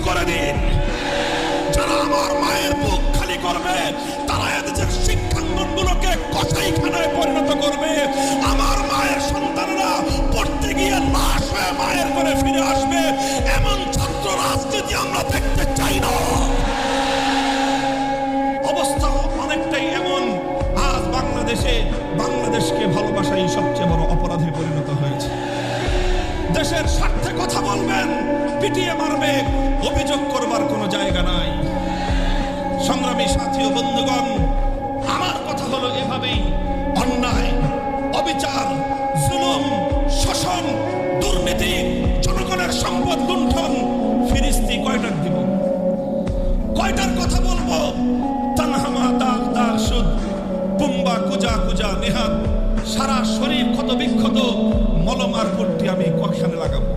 করে দিন। যারা আমার মায়ের বুক খালি করবে, তারা এদেশের শিক্ষাঙ্গনগুলোকে কসাইখানায় পরিণত করবে। আমার মায়ের সন্তানরা পড়তে গিয়ে লাশ হয়ে মায়ের করে ফিরে আসবে। এমন ছাত্র রাজনীতি আমরা দেখতে চাই না। অবস্থা অনেকটাই এমন, আজ বাংলাদেশকে ভালোবাসাই সবচেয়ে বড় অপরাধে পরিণত হয়েছে। দেশের স্বার্থে কথা বলবেন, পিটিয়ে মারবে, অভিযোগ করবার কোনো জায়গা নাই। সংগ্রামী সাথী ও বন্ধুগণ, আমার কথা হলো এভাবেই অন্যায়, অবিচার, জুলুম, শোষণ, দুর্নীতি, জনগণের সম্পদ লুণ্ঠন, ফিরিস্তি কয়টার দিব, কয়টার কথা বলবো? তানহামা দাগ দাগ সুদ, বুম্বা কুজা কুজা নেহাত, সারা শরীর ক্ষত বিক্ষত, মলম আর পট্টি আমি কয়খানে লাগাবো?